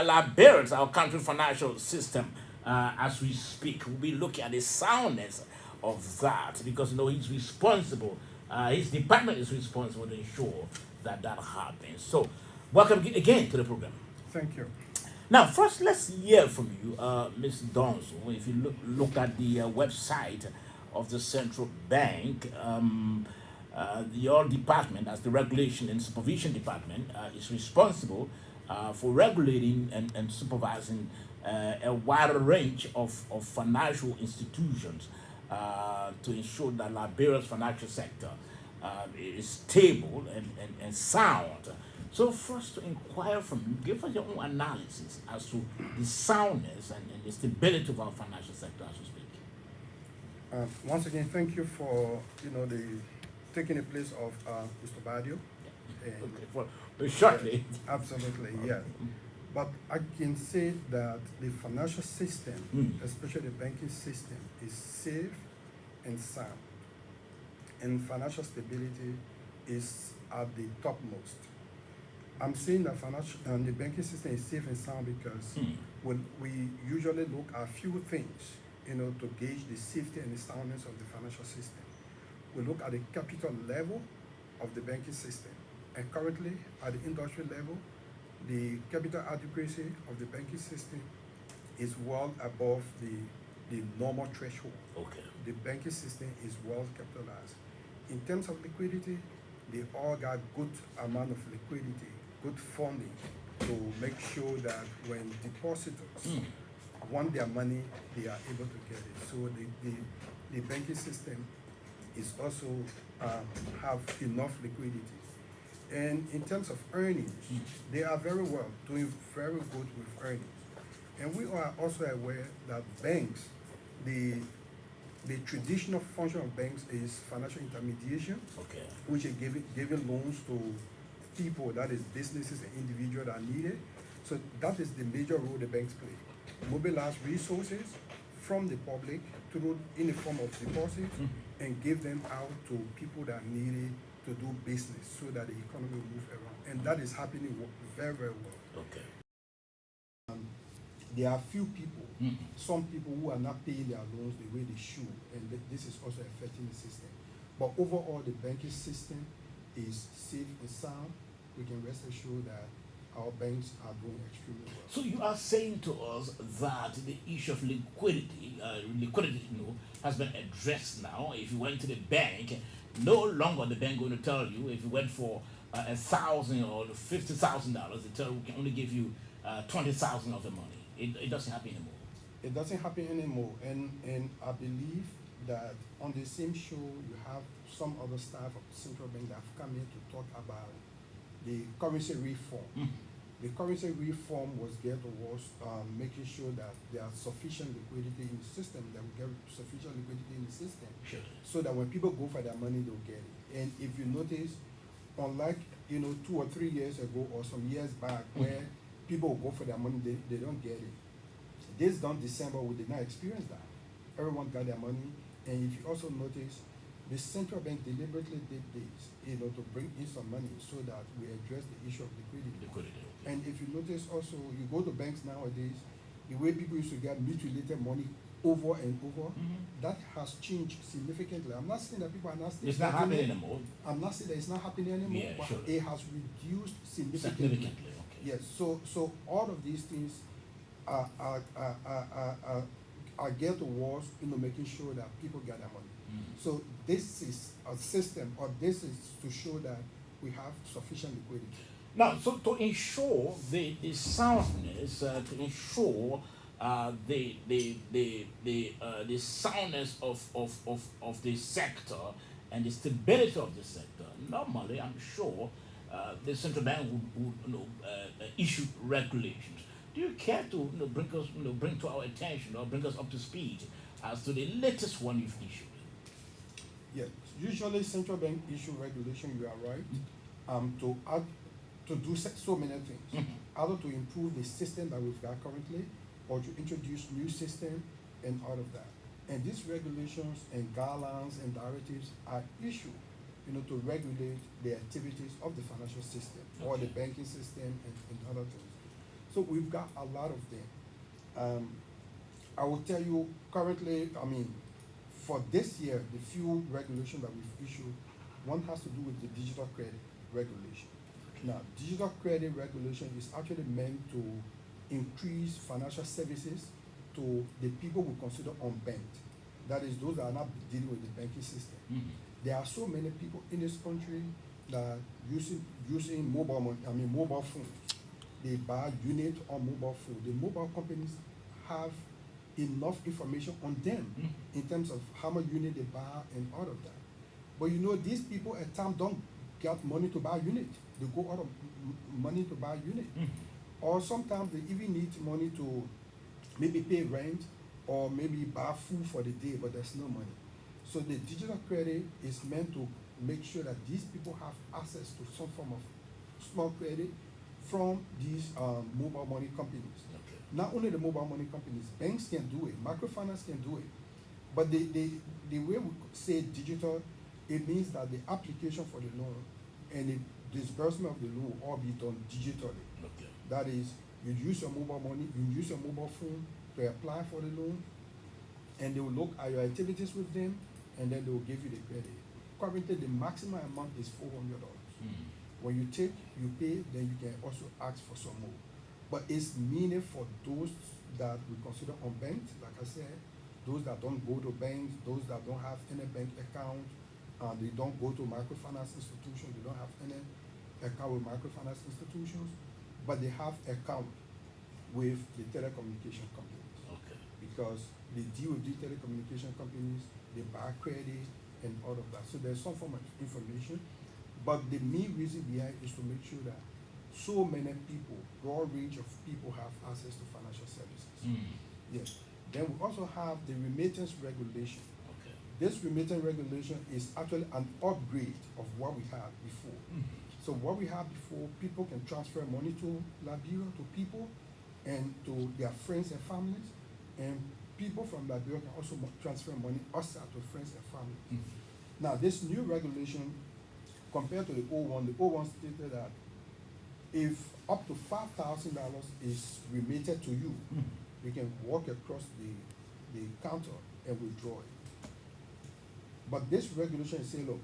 Liberia, our country financial system, as we speak, we'll be looking at the soundness of that because he's responsible. His department is responsible to ensure that that happens. So, welcome again to the program. Thank you. Now, first, let's hear from you, Ms. Donzo. If you look at the website of the central bank, your department, as the regulation and supervision department, is responsible for regulating and supervising a wider range of financial institutions to ensure that Liberia's financial sector is stable and sound. So, first, to inquire from you, give us your own analysis as to the soundness and the stability of our financial sector as we speak. Once again, thank you for the taking the place of Mr. Badio. And Okay, shortly. absolutely, yeah. But I can say that the financial system, especially the banking system, is safe and sound, and financial stability is at the topmost. I'm saying that financial and the banking system is safe and sound because when we usually look at few things, to gauge the safety and the soundness of the financial system. We look at the capital level of the banking system, and currently at the industry level, the capital adequacy of the banking system is well above the normal threshold. Okay. The banking system is well capitalized. In terms of liquidity, they all got good amount of liquidity, good funding to make sure that when depositors want their money, they are able to get it. So the banking system is also have enough liquidity. And in terms of earnings, they are very well, doing very good with earnings. And we are also aware that banks, the traditional function of banks is financial intermediation, Okay. which is giving loans to people, that is businesses and individuals that need it. So that is the major role the banks play. Mobilize resources from the public through in the form of deposits and give them out to people that need it to do business so that the economy will move around. And that is happening very, very well. Okay. There are few people, some people who are not paying their loans the way they should, and this is also affecting the system. But overall, the banking system is safe and sound. We can rest assured that our banks are doing extremely well. So you are saying to us that the issue of liquidity, has been addressed now. If you went to the bank, no longer the bank going to tell you if you went for $1,000 or $50,000, they tell you we can only give you 20,000 of the money. It doesn't happen anymore. It doesn't happen anymore, and I believe that on the same show you have some other staff of the central bank that have come here to talk about the currency reform. The currency reform was geared towards making sure that there are sufficient liquidity in the system, that we get sufficient liquidity in the system, Sure. so that when people go for their money, they'll get it. And if you notice, unlike 2 or 3 years ago or some years back, where people will go for their money, they don't get it. This done December, we did not experience that. Everyone got their money, and if you also notice, the central bank deliberately did this, to bring in some money so that we address the issue of liquidity. Liquidity. And if you notice also, you go to banks nowadays, the way people used to get mutual money over and over, that has changed significantly. I'm not saying that people are not still It's not getting happening it. anymore. I'm not saying that it's not happening anymore, Yeah, but sure. it has reduced significantly. Significantly. Okay. Yes, so all of these things are geared towards making sure that people get their money. So this is a system, or this is to show that we have sufficient liquidity. Now, so to ensure the soundness, to ensure the soundness of the sector and the stability of the sector, normally I'm sure the central bank would issue regulations. Do you care to bring to our attention or bring us up to speed as to the latest one you've issued? Yes, usually central bank issue regulation. You are right. To do so many things, either to improve the system that we've got currently, or to introduce new system and all of that. And these regulations and guidelines and directives are issued, to regulate the activities of the financial system or the banking system and other things. So we've got a lot of them. I will tell you currently, for this year, the few regulations that we've issued, one has to do with the digital credit regulation. Now, digital credit regulation is actually meant to increase financial services to the people we consider unbanked. That is, those that are not dealing with the banking system. There are so many people in this country that are using mobile phones. They buy unit on mobile phone. The mobile companies have enough information on them in terms of how much unit they buy and all of that. But these people at times don't get money to buy unit. They go out of money to buy unit. Or sometimes they even need money to maybe pay rent or maybe buy food for the day, but there's no money. So the digital credit is meant to make sure that these people have access to some form of small credit from these mobile money companies. Okay. Not only the mobile money companies, banks can do it, microfinance can do it. But the way we say digital, it means that the application for the loan and the disbursement of the loan will all be done digitally. Okay. That is, you use your mobile money, you use your mobile phone to apply for the loan, and they will look at your activities with them, and then they will give you the credit. Currently, the maximum amount is $400. When you take, you pay, then you can also ask for some more. But it's meaning for those that we consider unbanked, like I said, those that don't go to banks, those that don't have any bank account, they don't go to microfinance institutions, they don't have any account with microfinance institutions, but they have account with the telecommunication companies. Okay. Because they deal with the telecommunication companies, they buy credit and all of that. So there's some form of information, but the main reason behind is to make sure that so many people, broad range of people have access to financial services. Yes. Then we also have the remittance regulation. Okay. This remittance regulation is actually an upgrade of what we had before. So what we had before, people can transfer money to Liberia, to people, and to their friends and families, and people from Liberia can also transfer money outside to friends and family. Now, this new regulation, compared to the old one stated that if up to $5,000 is remitted to you, you can walk across the counter and withdraw it. But this regulation is saying, look,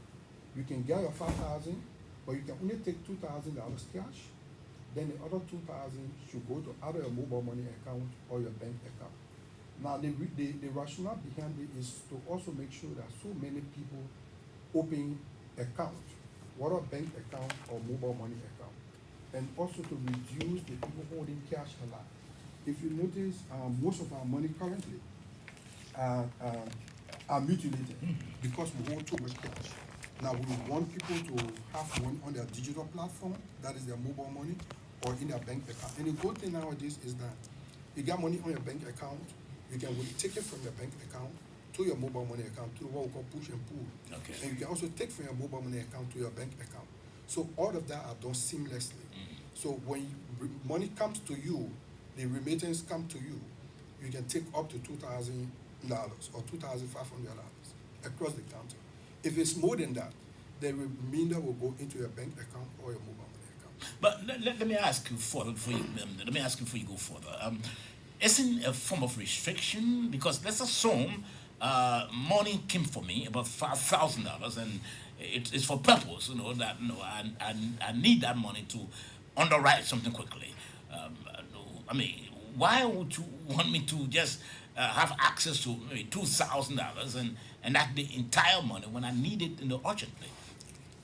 you can get your $5,000, but you can only take $2,000 cash. Then the other $2,000 should go to either your mobile money account or your bank account. Now, the rationale behind it is to also make sure that so many people open accounts, whether bank account or mobile money account, and also to reduce the people holding cash a lot. If you notice, most of our money currently are mutilated because we hold too much cash. Now, we want people to have money on their digital platform, that is their mobile money, or in their bank account. And the good thing nowadays is that you got money on your bank account, you can take it from your bank account to your mobile money account, to what we call push and pull. Okay. And you can also take from your mobile money account to your bank account. So all of that are done seamlessly. So when money comes to you, the remittance come to you, you can take up to $2,000 or $2,500 across the counter. If it's more than that, the remainder will go into your bank account or your mobile money account. But let me ask you further before you go further. Isn't a form of restriction? Because let's assume money came for me about $5,000, and it's for purpose, that I need that money to underwrite something quickly. Why would you want me to just have access to maybe $2,000 and not the entire money when I need it urgently?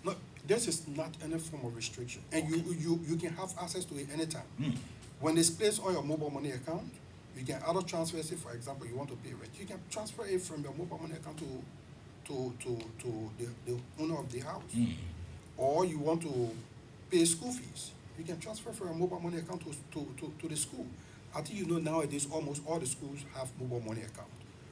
Look, this is not any form of restriction, and okay. you can have access to it anytime. When it's placed on your mobile money account, you can either transfer it. For example, you want to pay rent, you can transfer it from your mobile money account to the owner of the house. Or you want to pay school fees, you can transfer from your mobile money account to the school. I think nowadays almost all the schools have mobile money account.